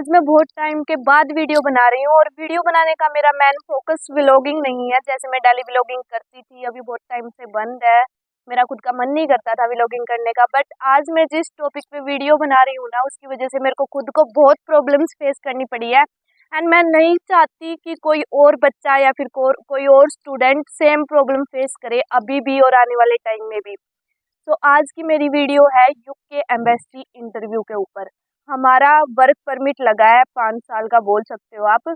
आज मैं बहुत टाइम के बाद वीडियो बना रही हूँ और वीडियो बनाने का मेरा मेन फोकस व्लॉगिंग नहीं है। जैसे मैं डेली व्लॉगिंग करती थी, अभी बहुत टाइम से बंद है। मेरा खुद का मन नहीं करता था व्लॉगिंग करने का। बट आज मैं जिस टॉपिक पे वीडियो बना रही हूँ ना, उसकी वजह से मेरे को खुद को बहुत प्रॉब्लम्स फेस करनी पड़ी है। एंड मैं नहीं चाहती कि कोई और बच्चा या फिर कोई और स्टूडेंट सेम प्रॉब्लम फेस करे अभी भी और आने वाले टाइम में भी। तो आज की मेरी वीडियो है यूके एम्बेसी इंटरव्यू के ऊपर। हमारा वर्क परमिट लगा है 5 साल का, बोल सकते हो आप।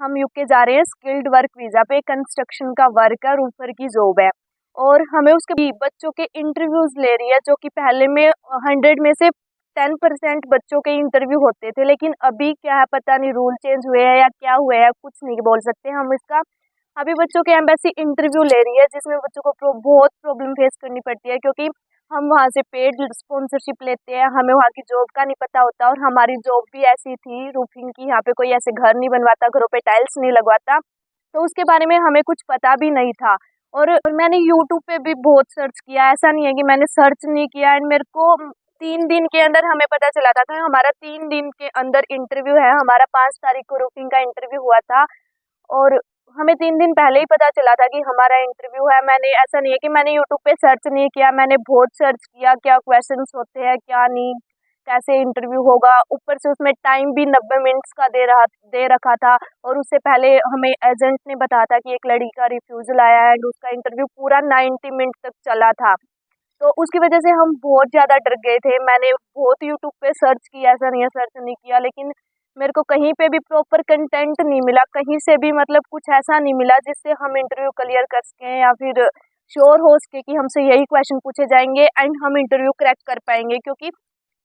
हम यूके जा रहे हैं स्किल्ड वर्क वीज़ा पे। कंस्ट्रक्शन का वर्क है, रूफर की जॉब है। और हमें उसके भी बच्चों के इंटरव्यूज़ ले रही है, जो कि पहले में 100 में से 10% बच्चों के इंटरव्यू होते थे। लेकिन अभी क्या है पता नहीं, रूल चेंज हुए हैं या क्या हुए हैं, कुछ नहीं बोल सकते हम इसका। अभी बच्चों के एम्बेसी इंटरव्यू ले रही है, जिसमें बच्चों को बहुत प्रॉब्लम फेस करनी पड़ती है, क्योंकि हम वहाँ से पेड स्पॉन्सरशिप लेते हैं। हमें वहाँ की जॉब का नहीं पता होता। और हमारी जॉब भी ऐसी थी रूफिंग की, यहाँ पे कोई ऐसे घर नहीं बनवाता, घरों पे टाइल्स नहीं लगवाता। तो उसके बारे में हमें कुछ पता भी नहीं था। और मैंने यूट्यूब पे भी बहुत सर्च किया, ऐसा नहीं है कि मैंने सर्च नहीं किया। एंड मेरे को 3 दिन के अंदर हमें पता चला था कि हमारा 3 दिन के अंदर इंटरव्यू है। हमारा 5 तारीख को रूफिंग का इंटरव्यू हुआ था और हमें 3 दिन पहले ही पता चला था कि हमारा इंटरव्यू है। मैंने, ऐसा नहीं है कि मैंने यूट्यूब पे सर्च नहीं किया, मैंने बहुत सर्च किया क्या क्वेश्चंस होते हैं क्या नहीं, कैसे इंटरव्यू होगा। ऊपर से उसमें टाइम भी 90 मिनट्स का दे रखा था। और उससे पहले हमें एजेंट ने बताया था कि एक लड़की का रिफ्यूज़ल आया है, एंड उसका इंटरव्यू पूरा 90 मिनट तक चला था। तो उसकी वजह से हम बहुत ज़्यादा डर गए थे। मैंने बहुत यूट्यूब पे सर्च किया, ऐसा नहीं है सर्च नहीं किया, लेकिन मेरे को कहीं पे भी प्रॉपर कंटेंट नहीं मिला, कहीं से भी मतलब कुछ ऐसा नहीं मिला जिससे हम इंटरव्यू क्लियर कर सकें या फिर श्योर हो सके कि हमसे यही क्वेश्चन पूछे जाएंगे एंड हम इंटरव्यू क्रैक कर पाएंगे। क्योंकि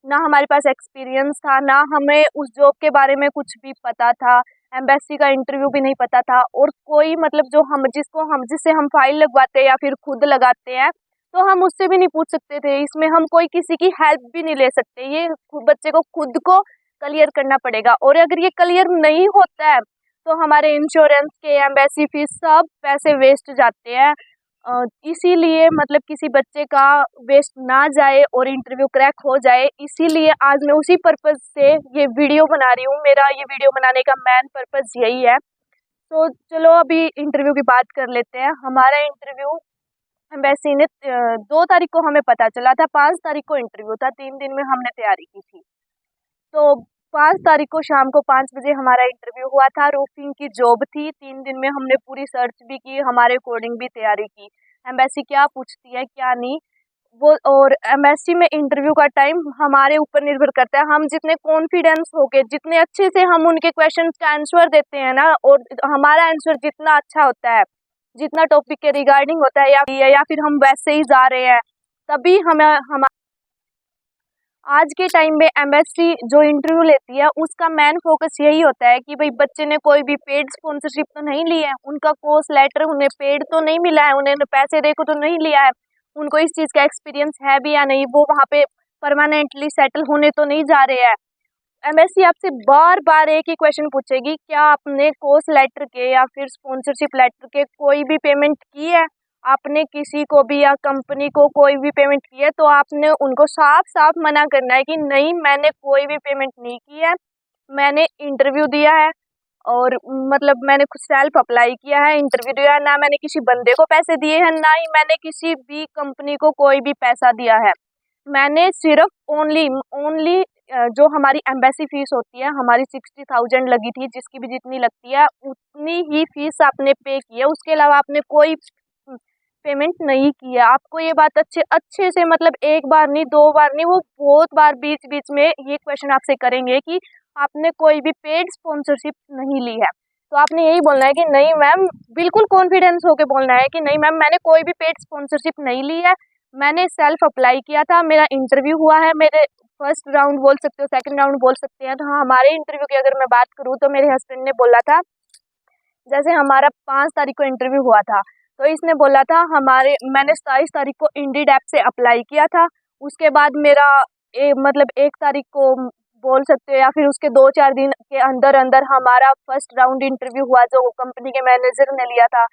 ना हमारे पास एक्सपीरियंस था, ना हमें उस जॉब के बारे में कुछ भी पता था, एम्बेसी का इंटरव्यू भी नहीं पता था। और कोई मतलब जो हम जिससे हम फाइल लगवाते हैं या फिर खुद लगाते हैं, तो हम उससे भी नहीं पूछ सकते थे। इसमें हम कोई किसी की हेल्प भी नहीं ले सकते। ये बच्चे को खुद को क्लियर करना पड़ेगा। और अगर ये क्लियर नहीं होता है तो हमारे इंश्योरेंस के, एम्बेसी फीस, सब पैसे वेस्ट जाते हैं। इसीलिए मतलब किसी बच्चे का वेस्ट ना जाए और इंटरव्यू क्रैक हो जाए, इसीलिए आज मैं उसी पर्पज़ से ये वीडियो बना रही हूँ। मेरा ये वीडियो बनाने का मेन पर्पज़ यही है। तो चलो अभी इंटरव्यू की बात कर लेते हैं। हमारा इंटरव्यू एम्बेसी ने 2 तारीख को हमें पता चला था, 5 तारीख को इंटरव्यू था। 3 दिन में हमने तैयारी की थी। तो 5 तारीख को शाम को 5 बजे हमारा इंटरव्यू हुआ था। रूफिंग की जॉब थी। 3 दिन में हमने पूरी सर्च भी की, हमारे अकॉर्डिंग भी तैयारी की। एम्बेसी क्या पूछती है क्या नहीं वो। और एम्बेसी में इंटरव्यू का टाइम हमारे ऊपर निर्भर करता है। हम जितने कॉन्फिडेंस होके, जितने अच्छे से हम उनके क्वेश्चन का आंसर देते हैं ना, और हमारा आंसर जितना अच्छा होता है, जितना टॉपिक के रिगार्डिंग होता है, या फिर हम वैसे ही जा रहे हैं, तभी हम आज के टाइम में एम्बेसी जो इंटरव्यू लेती है उसका मेन फोकस यही होता है कि भाई बच्चे ने कोई भी पेड स्पॉन्सरशिप तो नहीं लिया है, उनका कोर्स लेटर उन्हें पेड तो नहीं मिला है, उन्हें पैसे दे को तो नहीं लिया है, उनको इस चीज़ का एक्सपीरियंस है भी या नहीं, वो वहाँ पे परमानेंटली सेटल होने तो नहीं जा रहे हैं। एमएससी आपसे बार बार एक ही क्वेश्चन पूछेगी, क्या आपने कोर्स लेटर के या फिर स्पॉन्सरशिप लेटर के कोई भी पेमेंट की है? आपने किसी को भी या कंपनी को कोई भी पेमेंट की है? तो आपने उनको साफ साफ मना करना है कि नहीं, मैंने कोई भी पेमेंट नहीं की है, मैंने इंटरव्यू दिया है। और मतलब मैंने खुद सेल्फ अप्लाई किया है, इंटरव्यू दिया है, ना मैंने किसी बंदे को पैसे दिए हैं, ना ही मैंने किसी भी कंपनी को कोई भी पैसा दिया है। मैंने सिर्फ ओनली ओनली जो हमारी एम्बेसी फीस होती है, हमारी 60,000 लगी थी, जिसकी भी जितनी लगती है उतनी ही फीस आपने पे की है। उसके अलावा आपने कोई पेमेंट नहीं की है। आपको ये बात अच्छे अच्छे से, मतलब एक बार नहीं, 2 बार नहीं, वो बहुत बार बीच बीच में ये क्वेश्चन आपसे करेंगे कि आपने कोई भी पेड स्पॉन्सरशिप नहीं ली है। तो आपने यही बोलना है कि नहीं मैम, बिल्कुल कॉन्फिडेंस होके बोलना है कि नहीं मैम, मैंने कोई भी पेड स्पॉन्सरशिप नहीं ली है, मैंने सेल्फ अप्लाई किया था, मेरा इंटरव्यू हुआ है, मेरे फर्स्ट राउंड बोल सकते हो, सेकंड राउंड बोल सकते हैं। तो हाँ, हमारे इंटरव्यू की अगर मैं बात करूँ तो मेरे हस्बैंड ने बोला था, जैसे हमारा 5 तारीख को इंटरव्यू हुआ था, तो इसने बोला था मैंने 27 तारीख को इंडीड ऐप से अप्लाई किया था। उसके बाद मेरा मतलब 1 तारीख को बोल सकते हो, या फिर उसके 2-4 दिन के अंदर अंदर हमारा फर्स्ट राउंड इंटरव्यू हुआ, जो कंपनी के मैनेजर ने लिया था।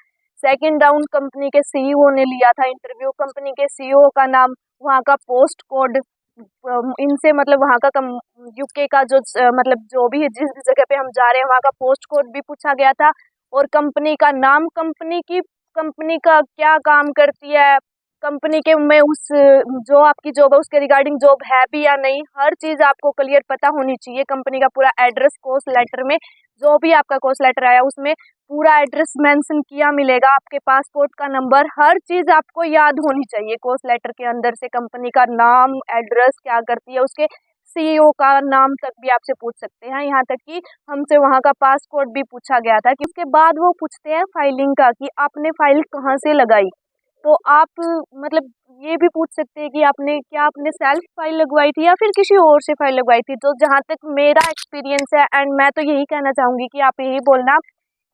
सेकंड राउंड कंपनी के सीईओ ने लिया था इंटरव्यू। कंपनी के सीईओ का नाम, वहाँ का पोस्ट कोड, इनसे मतलब वहाँ का यूके का जो मतलब जो भी है, जिस भी जगह पे हम जा रहे हैं वहाँ का पोस्ट कोड भी पूछा गया था, और कंपनी का नाम, कंपनी का क्या काम करती है, कंपनी के में उस जो आपकी जॉब है उसके रिगार्डिंग जॉब है भी या नहीं, हर चीज़ आपको क्लियर पता होनी चाहिए। कंपनी का पूरा एड्रेस कोर्स लेटर में, जो भी आपका कोर्स लेटर आया उसमें पूरा एड्रेस मेंशन किया मिलेगा, आपके पासपोर्ट का नंबर, हर चीज़ आपको याद होनी चाहिए। कोर्स लेटर के अंदर से कंपनी का नाम, एड्रेस, क्या करती है, उसके सीईओ का नाम तक भी आपसे पूछ सकते हैं। यहाँ तक कि हमसे वहाँ का पासपोर्ट भी पूछा गया था। कि उसके बाद वो पूछते हैं फाइलिंग का, कि आपने फाइल कहाँ से लगाई। तो आप मतलब ये भी पूछ सकते हैं कि आपने सेल्फ फाइल लगवाई थी या फिर किसी और से फाइल लगवाई थी। तो जहाँ तक मेरा एक्सपीरियंस है, एंड मैं तो यही कहना चाहूँगी कि आप यही बोलना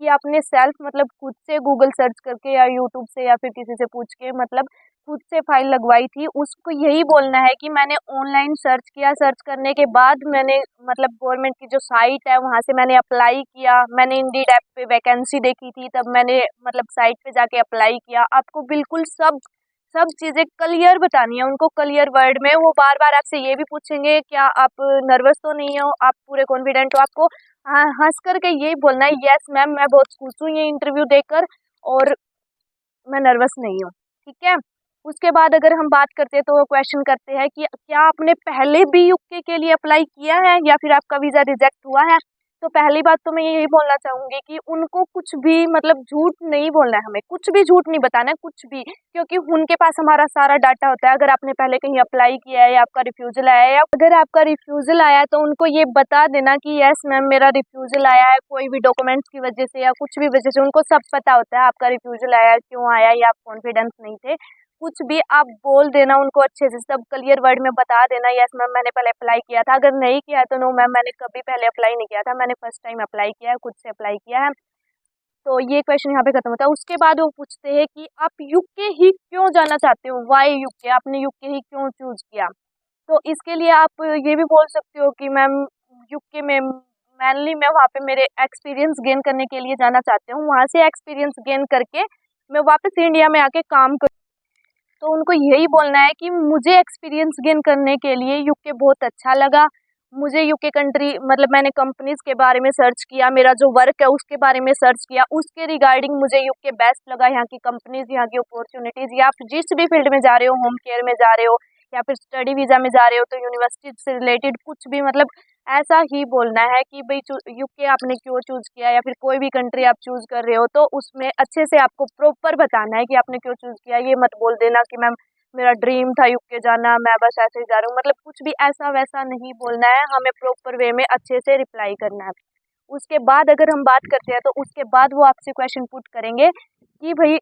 कि आपने सेल्फ मतलब खुद से गूगल सर्च करके या यूट्यूब से या फिर किसी से पूछ के मतलब खुद से फाइल लगवाई थी। उसको यही बोलना है कि मैंने ऑनलाइन सर्च किया, सर्च करने के बाद मैंने मतलब गवर्नमेंट की जो साइट है वहाँ से मैंने अप्लाई किया, मैंने इंडीड ऐप पे वैकेंसी देखी थी, तब मैंने मतलब साइट पे जाके अप्लाई किया। आपको बिल्कुल सब सब चीज़ें क्लियर बतानी है उनको, क्लियर वर्ड में। वो बार बार आपसे ये भी पूछेंगे क्या आप नर्वस तो नहीं हो, आप पूरे कॉन्फिडेंट हो। आपको हंस करके यही बोलना है, यस मैम मैं बहुत खुश हूँ ये इंटरव्यू देकर, और मैं नर्वस नहीं हूँ, ठीक है। उसके बाद अगर हम बात करते हैं तो वो क्वेश्चन करते हैं कि क्या आपने पहले भी यूके के लिए अप्लाई किया है या फिर आपका वीज़ा रिजेक्ट हुआ है। तो पहली बात तो मैं यही बोलना चाहूँगी कि उनको कुछ भी मतलब झूठ नहीं बोलना है, हमें कुछ भी झूठ नहीं बताना है, कुछ भी, क्योंकि उनके पास हमारा सारा डाटा होता है। अगर आपने पहले कहीं अप्लाई किया है या आपका रिफ्यूज़ल आया है, या अगर आपका रिफ्यूज़ल आया है तो उनको ये बता देना कि यस मैम मेरा रिफ्यूज़ल आया है, कोई भी डॉक्यूमेंट्स की वजह से या कुछ भी वजह से, उनको सब पता होता है आपका रिफ्यूज़ल आया है, क्यों आया, या आप कॉन्फिडेंस नहीं थे। कुछ भी आप बोल देना उनको, अच्छे से सब क्लियर वर्ड में बता देना, यस मैम मैंने पहले अप्लाई किया था। अगर नहीं किया है तो नो मैम मैंने कभी पहले अप्लाई नहीं किया था, मैंने फर्स्ट टाइम अप्लाई किया है, खुद से अप्लाई किया है। तो ये क्वेश्चन यहाँ पे खत्म होता है। उसके बाद वो पूछते हैं कि आप यूके ही क्यों जाना चाहते हो, वाई यूके, आपने यूके ही क्यों चूज किया। तो इसके लिए आप ये भी बोल सकते हो कि मैम यूके में मेनली मैं वहाँ पे मेरे एक्सपीरियंस गेन करने के लिए जाना चाहती हूँ, वहाँ से एक्सपीरियंस गेन करके मैं वापस इंडिया में आके काम कर। तो उनको यही बोलना है कि मुझे एक्सपीरियंस गेन करने के लिए यूके बहुत अच्छा लगा। मुझे यूके कंट्री मतलब मैंने कंपनीज के बारे में सर्च किया, मेरा जो वर्क है उसके बारे में सर्च किया, उसके रिगार्डिंग मुझे यूके बेस्ट लगा। यहाँ की कंपनीज, यहाँ की अपॉर्चुनिटीज़, या फिर जिस भी फील्ड में जा रहे हो, होम केयर में जा रहे हो या फिर स्टडी वीज़ा में जा रहे हो, तो यूनिवर्सिटी से रिलेटेड कुछ भी मतलब ऐसा ही बोलना है कि भाई यूके आपने क्यों चूज़ किया, या फिर कोई भी कंट्री आप चूज़ कर रहे हो तो उसमें अच्छे से आपको प्रॉपर बताना है कि आपने क्यों चूज़ किया। ये मत बोल देना कि मैम मेरा ड्रीम था यूके जाना, मैं बस ऐसे ही जा रहा हूँ, मतलब कुछ भी ऐसा वैसा नहीं बोलना है, हमें प्रॉपर वे में अच्छे से रिप्लाई करना है। उसके बाद अगर हम बात करते हैं तो उसके बाद वो आपसे क्वेश्चन पुट करेंगे कि भाई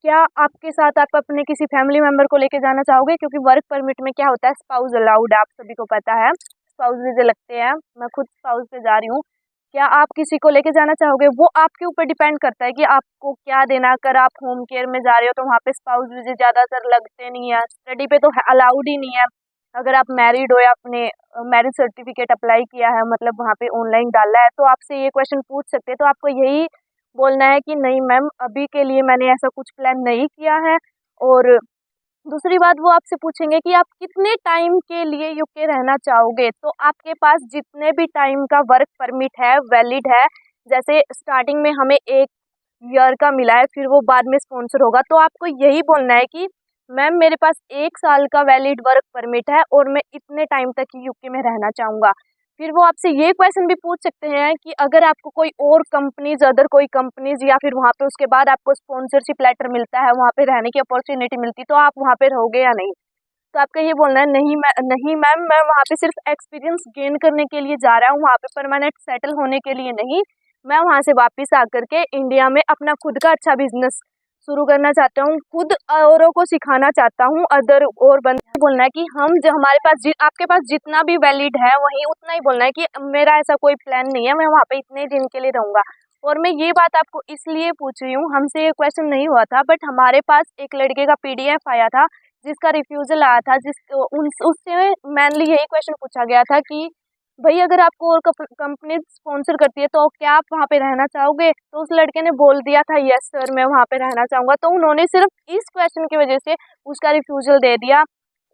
क्या आपके साथ आप अपने किसी फैमिली मेंबर को लेके जाना चाहोगे, क्योंकि वर्क परमिट में क्या होता है, स्पाउस अलाउड है, आप सभी को पता है, स्पाउस वीज़े लगते हैं। मैं खुद स्पाउस पे जा रही हूँ। क्या आप किसी को लेके जाना चाहोगे, वो आपके ऊपर डिपेंड करता है कि आपको क्या देना। अगर आप होम केयर में जा रहे हो तो वहाँ पे स्पाउस वीज़े ज़्यादातर लगते नहीं है, स्टडी पे तो अलाउड ही नहीं है। अगर आप मैरिड हो या आपने मैरिज सर्टिफिकेट अप्लाई किया है, मतलब वहाँ पे ऑनलाइन डाला है, तो आपसे ये क्वेश्चन पूछ सकते हैं। तो आपको यही बोलना है कि नहीं मैम अभी के लिए मैंने ऐसा कुछ प्लान नहीं किया है। और दूसरी बात वो आपसे पूछेंगे कि आप कितने टाइम के लिए यूके रहना चाहोगे। तो आपके पास जितने भी टाइम का वर्क परमिट है वैलिड है, जैसे स्टार्टिंग में हमें 1 ईयर का मिला है, फिर वो बाद में स्पॉन्सर होगा, तो आपको यही बोलना है कि मैम मेरे पास 1 साल का वैलिड वर्क परमिट है और मैं इतने टाइम तक ही यूके में रहना चाहूँगा। फिर वो आपसे ये क्वेश्चन भी पूछ सकते हैं कि अगर आपको कोई और कंपनीज, अदर कोई कंपनीज, या फिर वहाँ पे उसके बाद आपको स्पॉन्सरशिप लेटर मिलता है, वहाँ पे रहने की अपॉर्चुनिटी मिलती, तो आप वहाँ पे रहोगे या नहीं। तो आपका ये बोलना है नहीं मैम मैं वहाँ पे सिर्फ एक्सपीरियंस गेन करने के लिए जा रहा हूँ, वहाँ पे परमानेंट सेटल होने के लिए नहीं। मैं वहाँ से वापस आकर के इंडिया में अपना खुद का अच्छा बिजनेस शुरू करना चाहता हूँ, खुद औरों को सिखाना चाहता हूँ। अदर और बंदे बोलना है कि हम जो हमारे पास आपके पास जितना भी वैलिड है वही उतना ही बोलना है कि मेरा ऐसा कोई प्लान नहीं है, मैं वहाँ पे इतने दिन के लिए रहूँगा। और मैं ये बात आपको इसलिए पूछ रही हूँ, हमसे ये क्वेश्चन नहीं हुआ था, बट हमारे पास एक लड़के का पीडीएफ आया था जिसका रिफ्यूज़ल आया था, उससे मेनली यही क्वेश्चन पूछा गया था कि भई अगर आपको और कंपनी स्पॉन्सर करती है तो क्या आप वहाँ पे रहना चाहोगे? तो उस लड़के ने बोल दिया था यस सर मैं वहाँ पे रहना चाहूँगा। तो उन्होंने सिर्फ इस क्वेश्चन की वजह से उसका रिफ्यूज़ल दे दिया।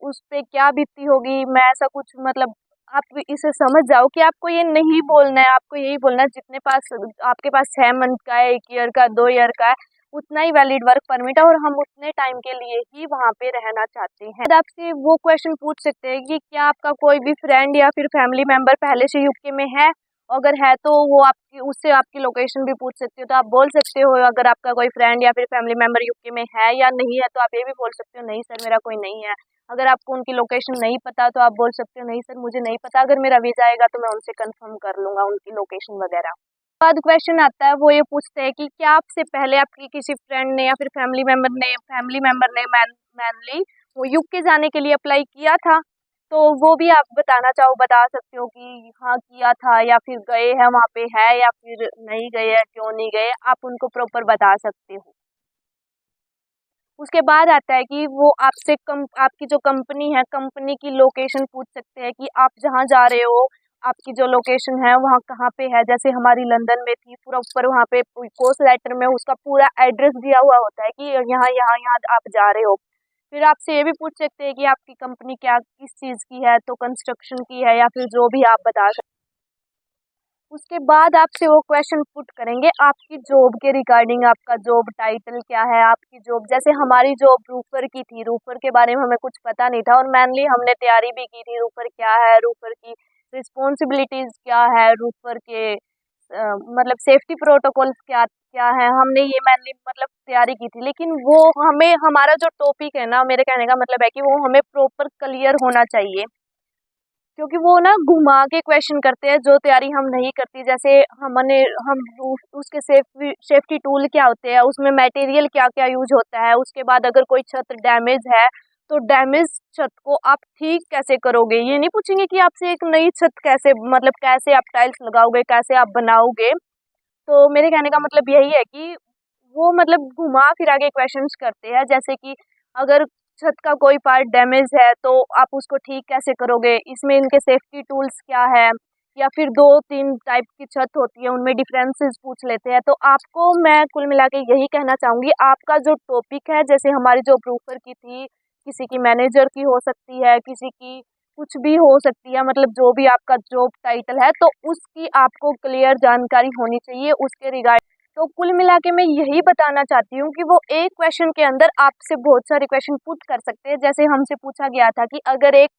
उस पे क्या बीतती होगी, मैं ऐसा कुछ मतलब आप इसे समझ जाओ कि आपको ये नहीं बोलना है, आपको यही बोलना है जितने पास आपके पास 6 मंथ का है, 1 ईयर का, 2 ईयर का है, उतना ही वैलिड वर्क परमिट है और हम उतने टाइम के लिए ही वहाँ पे रहना चाहते हैं। तो आपसे वो क्वेश्चन पूछ सकते हैं कि क्या आपका कोई भी फ्रेंड या फिर फैमिली मेंबर पहले से यूके में है, अगर है तो वो आपकी उससे आपकी लोकेशन भी पूछ सकते हो, तो आप बोल सकते हो अगर आपका कोई फ्रेंड या फिर फैमिली मेंबर यूके में है या नहीं है, तो आप ये भी बोल सकते हो नहीं सर मेरा कोई नहीं है। अगर आपको उनकी लोकेशन नहीं पता तो आप बोल सकते हो नहीं सर मुझे नहीं पता, अगर मेरा वीज़ा आएगा तो मैं उनसे कंफर्म कर लूँगा उनकी लोकेशन वगैरह। बाद क्वेश्चन आता है वो ये पूछते हैं कि क्या आपसे पहले आपकी किसी फ्रेंड ने या फिर फैमिली मेंबर ने मैनली वो यूके जाने के लिए अप्लाई किया था, तो वो भी आप बताना चाहो बता सकते हो कि हाँ किया था या फिर गए हैं वहाँ पे है या फिर नहीं गए हैं, क्यों नहीं गए, आप उनको प्रॉपर बता सकते हो। उसके बाद आता है कि वो आपसे आपकी जो कंपनी है, कंपनी की लोकेशन पूछ सकते हैं कि आप जहाँ जा रहे हो, आपकी जो लोकेशन है वहाँ कहाँ पे है। जैसे हमारी लंदन में थी, पूरा ऊपर वहाँ पे पोस्ट लेटर में उसका पूरा एड्रेस दिया हुआ होता है कि यहाँ यहाँ यहाँ आप जा रहे हो। फिर आपसे ये भी पूछ सकते हैं कि आपकी कंपनी क्या किस चीज़ की है, तो कंस्ट्रक्शन की है या फिर जो भी आप बता सकते। उसके बाद आपसे वो क्वेश्चन पुट करेंगे आपकी जॉब के रिगार्डिंग, आपका जॉब टाइटल क्या है, आपकी जॉब जैसे हमारी जॉब रूफर की थी, रूफर के बारे में हमें कुछ पता नहीं था और मेनली हमने तैयारी भी की थी रूफर क्या है, रूफर की रिस्पॉन्सिबिलिटीज़ क्या है, रूफर के मतलब सेफ्टी प्रोटोकॉल्स क्या क्या है, हमने ये मेनली मतलब तैयारी की थी। लेकिन वो हमें हमारा जो टॉपिक है ना, मेरे कहने का मतलब है कि वो हमें प्रॉपर क्लियर होना चाहिए, क्योंकि वो ना घुमा के क्वेश्चन करते हैं जो तैयारी हम नहीं करती। जैसे हमने हम उसके सेफ्टी टूल क्या होते हैं, उसमें मटेरियल क्या क्या यूज होता है, उसके बाद अगर कोई छत डैमेज है तो डैमेज छत को आप ठीक कैसे करोगे, ये नहीं पूछेंगे कि आपसे एक नई छत कैसे मतलब कैसे आप टाइल्स लगाओगे, कैसे आप बनाओगे। तो मेरे कहने का मतलब यही है कि वो मतलब घुमा फिरा के क्वेश्चंस करते हैं, जैसे कि अगर छत का कोई पार्ट डैमेज है तो आप उसको ठीक कैसे करोगे, इसमें इनके सेफ्टी टूल्स क्या है, या फिर 2-3 टाइप की छत होती है उनमें डिफरेंसेस पूछ लेते हैं। तो आपको मैं कुल मिला के यही कहना चाहूँगी, आपका जो टॉपिक है, जैसे हमारी जो प्रूफर की थी, किसी की मैनेजर की हो सकती है, किसी की कुछ भी हो सकती है, मतलब जो भी आपका जॉब टाइटल है तो उसकी आपको क्लियर जानकारी होनी चाहिए उसके रिगार्ड। तो कुल मिला के मैं यही बताना चाहती हूँ कि वो एक क्वेश्चन के अंदर आपसे बहुत सारे क्वेश्चन पुट कर सकते हैं। जैसे हमसे पूछा गया था कि अगर एक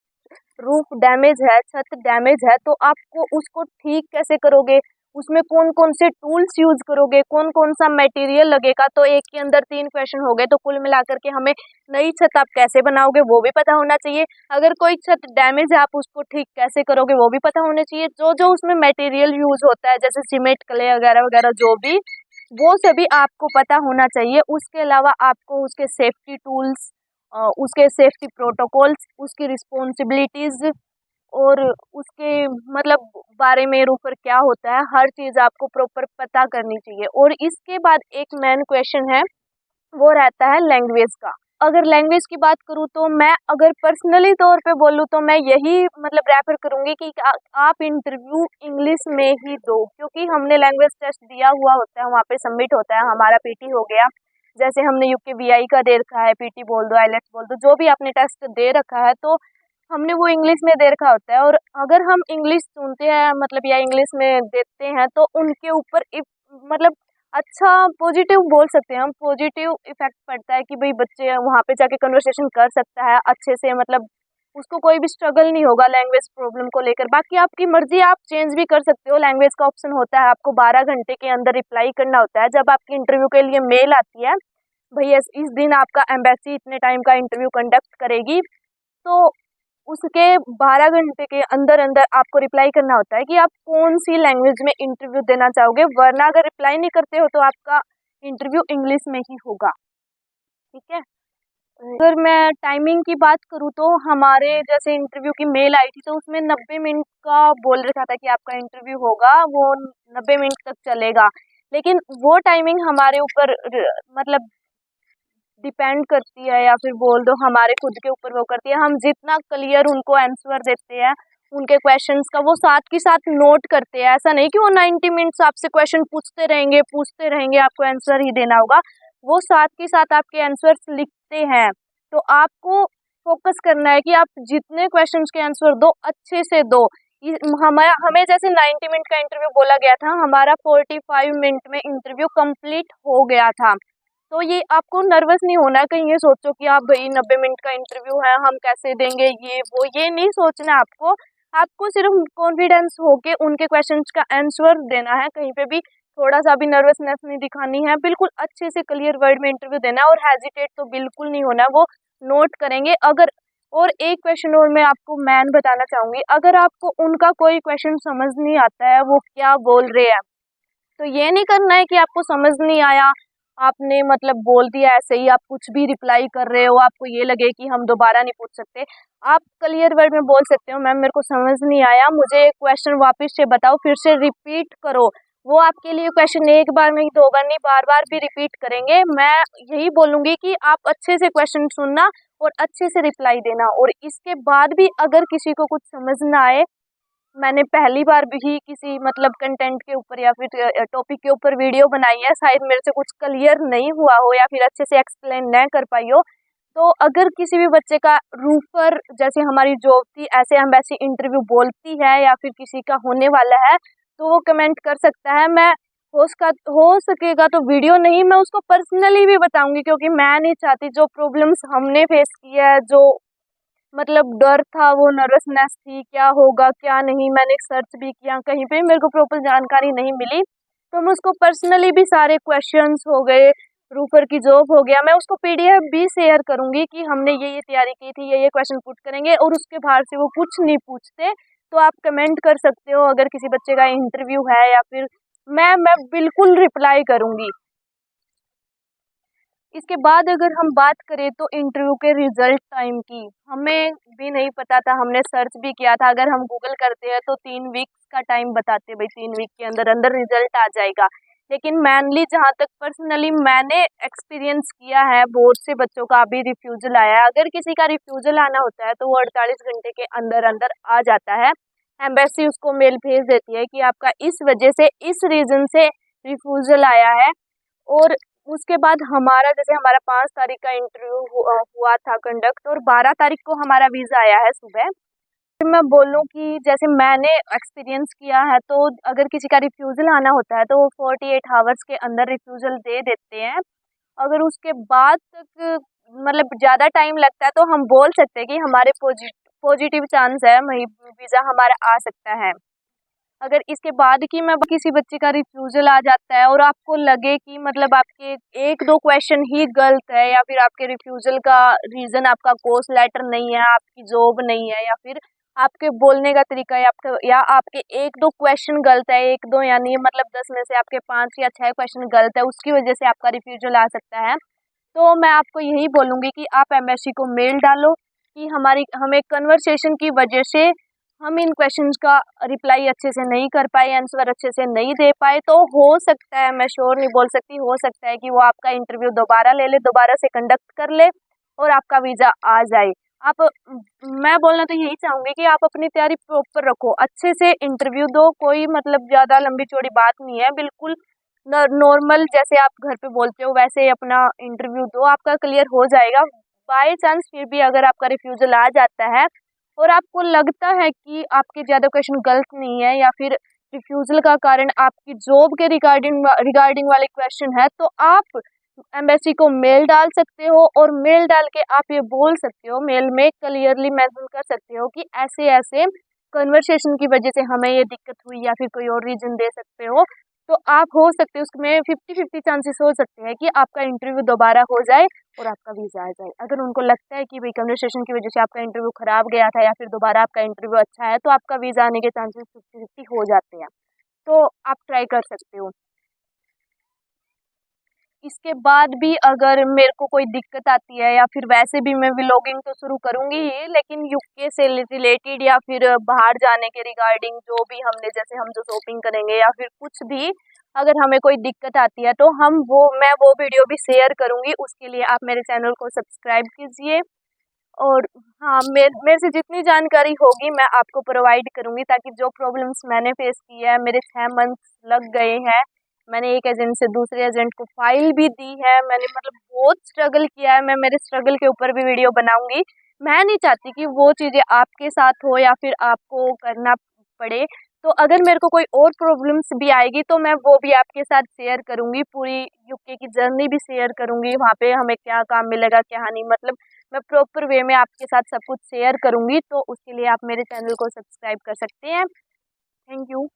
रूफ डैमेज है, छत डैमेज है, तो आपको उसको ठीक कैसे करोगे, उसमें कौन कौन से टूल्स यूज करोगे, कौन कौन सा मटेरियल लगेगा। तो एक के अंदर 3 क्वेश्चन हो गए, तो कुल मिलाकर के हमें नई छत आप कैसे बनाओगे वो भी पता होना चाहिए, अगर कोई छत डैमेज है आप उसको ठीक कैसे करोगे वो भी पता होना चाहिए, जो जो उसमें मटेरियल यूज होता है जैसे सीमेंट, क्ले वगैरह वगैरह जो भी, वो सभी आपको पता होना चाहिए। उसके अलावा आपको उसके सेफ्टी टूल्स, उसके सेफ्टी प्रोटोकॉल्स, उसकी रिस्पॉन्सिबिलिटीज़ और उसके मतलब बारे में रूफर क्या होता है, हर चीज़ आपको प्रॉपर पता करनी चाहिए। और इसके बाद एक मेन क्वेश्चन है, वो रहता है लैंग्वेज का। अगर लैंग्वेज की बात करूँ तो मैं अगर पर्सनली तौर पे बोलूँ तो मैं यही मतलब रेफर करूँगी कि आप इंटरव्यू इंग्लिश में ही दो, क्योंकि हमने लैंग्वेज टेस्ट दिया हुआ होता है, वहाँ पे सबमिट होता है, हमारा पीटी हो गया, जैसे हमने यूके वीआई का दे रखा है, पीटी बोल दो, आईलेट्स बोल दो, जो भी आपने टेस्ट दे रखा है तो हमने वो इंग्लिश में दे रखा होता है। और अगर हम इंग्लिश सुनते हैं मतलब या इंग्लिश में देते हैं तो उनके ऊपर मतलब अच्छा पॉजिटिव बोल सकते हैं हम, पॉजिटिव इफेक्ट पड़ता है कि भाई बच्चे वहाँ पे जाके कन्वर्सेशन कर सकता है अच्छे से, मतलब उसको कोई भी स्ट्रगल नहीं होगा लैंग्वेज प्रॉब्लम को लेकर। बाकी आपकी मर्जी, आप चेंज भी कर सकते हो, लैंग्वेज का ऑप्शन होता है, आपको 12 घंटे के अंदर रिप्लाई करना होता है। जब आपकी इंटरव्यू के लिए मेल आती है भैया इस दिन आपका एम्बेसी इतने टाइम का इंटरव्यू कंडक्ट करेगी, तो उसके 12 घंटे के अंदर अंदर आपको रिप्लाई करना होता है कि आप कौन सी लैंग्वेज में इंटरव्यू देना चाहोगे, वरना अगर रिप्लाई नहीं करते हो तो आपका इंटरव्यू इंग्लिश में ही होगा। ठीक है। अगर मैं टाइमिंग की बात करूँ तो हमारे जैसे इंटरव्यू की मेल आई थी तो उसमें 90 मिनट का बोल रखा था कि आपका इंटरव्यू होगा, वो 90 मिनट तक चलेगा। लेकिन वो टाइमिंग हमारे ऊपर मतलब डिपेंड करती है, या फिर बोल दो हमारे खुद के ऊपर वो करती है, हम जितना क्लियर उनको आंसर देते हैं उनके क्वेश्चंस का, वो साथ के साथ नोट करते हैं। ऐसा नहीं कि वो 90 मिनट्स आपसे क्वेश्चन पूछते रहेंगे आपको आंसर ही देना होगा, वो साथ के साथ आपके आंसर्स लिखते हैं। तो आपको फोकस करना है कि आप जितने क्वेश्चंस के आंसर दो अच्छे से दो। हमें जैसे 90 मिनट का इंटरव्यू बोला गया था, हमारा 45 मिनट में इंटरव्यू कंप्लीट हो गया था। तो ये आपको नर्वस नहीं होना है, कहीं ये सोचो कि आप भाई 90 मिनट का इंटरव्यू है, हम कैसे देंगे ये वो, ये नहीं सोचना है आपको। आपको सिर्फ कॉन्फिडेंस होके उनके क्वेश्चंस का आंसर देना है, कहीं पे भी थोड़ा सा भी नर्वसनेस नहीं दिखानी है, बिल्कुल अच्छे से क्लियर वर्ड में इंटरव्यू देना है और हेजिटेट तो बिल्कुल नहीं होना है, वो नोट करेंगे अगर। और एक क्वेश्चन और मैं आपको मैन बताना चाहूँगी, अगर आपको उनका कोई क्वेश्चन समझ नहीं आता है वो क्या बोल रहे हैं, तो ये नहीं करना है कि आपको समझ नहीं आया, आपने मतलब बोल दिया ऐसे ही, आप कुछ भी रिप्लाई कर रहे हो, आपको ये लगे कि हम दोबारा नहीं पूछ सकते। आप क्लियर वर्ड में बोल सकते हो, मैम मेरे को समझ नहीं आया, मुझे क्वेश्चन वापस से बताओ, फिर से रिपीट करो। वो आपके लिए क्वेश्चन एक बार नहीं, दो बार नहीं, बार बार भी रिपीट करेंगे। मैं यही बोलूँगी कि आप अच्छे से क्वेश्चन सुनना और अच्छे से रिप्लाई देना। और इसके बाद भी अगर किसी को कुछ समझ ना आए, मैंने पहली बार भी किसी मतलब कंटेंट के ऊपर या फिर टॉपिक के ऊपर वीडियो बनाई है, शायद मेरे से कुछ क्लियर नहीं हुआ हो या फिर अच्छे से एक्सप्लेन न कर पाई हो, तो अगर किसी भी बच्चे का रूफर जैसे हमारी जॉब थी ऐसे एम्बेसी इंटरव्यू बोलती है या फिर किसी का होने वाला है, तो वो कमेंट कर सकता है। मैं हो सकेगा तो वीडियो नहीं, मैं उसको पर्सनली भी बताऊंगी, क्योंकि मैं नहीं चाहती जो प्रॉब्लम्स हमने फेस किया है, जो मतलब डर था, वो नर्वसनेस थी, क्या होगा क्या नहीं, मैंने सर्च भी किया, कहीं पे मेरे को प्रॉपर जानकारी नहीं मिली, तो मैं उसको पर्सनली भी सारे क्वेश्चंस हो गए, रूफर की जॉब हो गया, मैं उसको पीडीएफ भी शेयर करूंगी कि हमने ये तैयारी की थी, ये क्वेश्चन पुट करेंगे, और उसके बाहर से वो कुछ नहीं पूछते। तो आप कमेंट कर सकते हो अगर किसी बच्चे का इंटरव्यू है, या फिर मैं बिल्कुल रिप्लाई करूंगी। इसके बाद अगर हम बात करें तो इंटरव्यू के रिजल्ट टाइम की, हमें भी नहीं पता था, हमने सर्च भी किया था, अगर हम गूगल करते हैं तो 3 वीक्स का टाइम बताते हैं, भाई 3 वीक के अंदर अंदर रिजल्ट आ जाएगा। लेकिन मैनली जहाँ तक पर्सनली मैंने एक्सपीरियंस किया है, बहुत से बच्चों का अभी रिफ्यूजल आया है। अगर किसी का रिफ्यूजल आना होता है तो वो 48 घंटे के अंदर अंदर आ जाता है। एम्बेसी उसको मेल भेज देती है कि आपका इस वजह से, इस रीज़न से रिफ्यूजल आया है। और उसके बाद हमारा जैसे हमारा 5 तारीख का इंटरव्यू हुआ था कंडक्ट, और 12 तारीख को हमारा वीज़ा आया है सुबह। फिर मैं बोलूँ कि जैसे मैंने एक्सपीरियंस किया है, तो अगर किसी का रिफ्यूज़ल आना होता है तो वो 48 आवर्स के अंदर रिफ्यूज़ल दे देते हैं। अगर उसके बाद तक मतलब ज़्यादा टाइम लगता है, तो हम बोल सकते हैं कि हमारे पॉजिटिव चांस है, वही वीज़ा हमारा आ सकता है। अगर इसके बाद कि मैं किसी बच्चे का रिफ्यूजल आ जाता है और आपको लगे कि मतलब आपके एक दो क्वेश्चन ही गलत है, या फिर आपके रिफ्यूजल का रीज़न आपका कोर्स लेटर नहीं है, आपकी जॉब नहीं है, या फिर आपके बोलने का तरीका है, आपका या आपके एक दो क्वेश्चन गलत है, एक दो यानी मतलब 10 में से आपके 5 या 6 क्वेश्चन गलत है, उसकी वजह से आपका रिफ्यूजल आ सकता है। तो मैं आपको यही बोलूँगी कि आप एम्बेसी को मेल डालो कि हमें कन्वर्सेशन की वजह से हम इन क्वेश्चंस का रिप्लाई अच्छे से नहीं कर पाए, आंसर अच्छे से नहीं दे पाए, तो हो सकता है, मैं श्योर नहीं बोल सकती, हो सकता है कि वो आपका इंटरव्यू दोबारा ले ले, दोबारा से कंडक्ट कर ले और आपका वीज़ा आ जाए। आप मैं बोलना तो यही चाहूँगी कि आप अपनी तैयारी प्रॉपर रखो, अच्छे से इंटरव्यू दो, कोई मतलब ज़्यादा लंबी चौड़ी बात नहीं है, बिल्कुल नॉर्मल जैसे आप घर पे बोलते हो वैसे ही अपना इंटरव्यू दो, आपका क्लियर हो जाएगा। बाय चांस फिर भी अगर आपका रिफ्यूज़ल आ जाता है और आपको लगता है कि आपके ज़्यादा क्वेश्चन गलत नहीं है, या फिर रिफ्यूज़ल का कारण आपकी जॉब के रिगार्डिंग रिगार्डिंग वाले क्वेश्चन है, तो आप एम्बेसी को मेल डाल सकते हो, और मेल डाल के आप ये बोल सकते हो, मेल में क्लियरली मेंशन कर सकते हो कि ऐसे ऐसे कन्वर्सेशन की वजह से हमें ये दिक्कत हुई, या फिर कोई और रीज़न दे सकते हो। तो आप हो सकते हो उसमें 50-50 चांसेस हो सकते हैं कि आपका इंटरव्यू दोबारा हो जाए और आपका वीज़ा आ जाए। अगर उनको लगता है कि भाई कन्वर्सेशन की वजह से आपका इंटरव्यू ख़राब गया था, या फिर दोबारा आपका इंटरव्यू अच्छा है, तो आपका वीज़ा आने के चांसेस 50-50 हो जाते हैं। तो आप ट्राई कर सकते हो। इसके बाद भी अगर मेरे को कोई दिक्कत आती है, या फिर वैसे भी मैं व्लॉगिंग तो शुरू करूँगी ही, लेकिन यूके से रिलेटेड या फिर बाहर जाने के रिगार्डिंग जो भी हमने, जैसे हम जो शॉपिंग करेंगे या फिर कुछ भी, अगर हमें कोई दिक्कत आती है तो मैं वो वीडियो भी शेयर करूँगी। उसके लिए आप मेरे चैनल को सब्सक्राइब कीजिए, और हाँ, मेरे से जितनी जानकारी होगी मैं आपको प्रोवाइड करूँगी, ताकि जो प्रॉब्लम्स मैंने फेस की है, मेरे 6 मंथ्स लग गए हैं, मैंने एक एजेंट से दूसरे एजेंट को फाइल भी दी है। मैंने मतलब बहुत स्ट्रगल किया है। मैं मेरे स्ट्रगल के ऊपर भी वीडियो बनाऊंगी। मैं नहीं चाहती कि वो चीज़ें आपके साथ हो या फिर आपको करना पड़े। तो अगर मेरे को कोई और प्रॉब्लम्स भी आएगी तो मैं वो भी आपके साथ शेयर करूंगी। पूरी यूके की जर्नी भी शेयर करूंगी, वहाँ पे हमें क्या काम मिलेगा क्या नहीं, मतलब मैं प्रॉपर वे में आपके साथ सब कुछ शेयर करूंगी। तो उसके लिए आप मेरे चैनल को सब्सक्राइब कर सकते हैं। Thank you.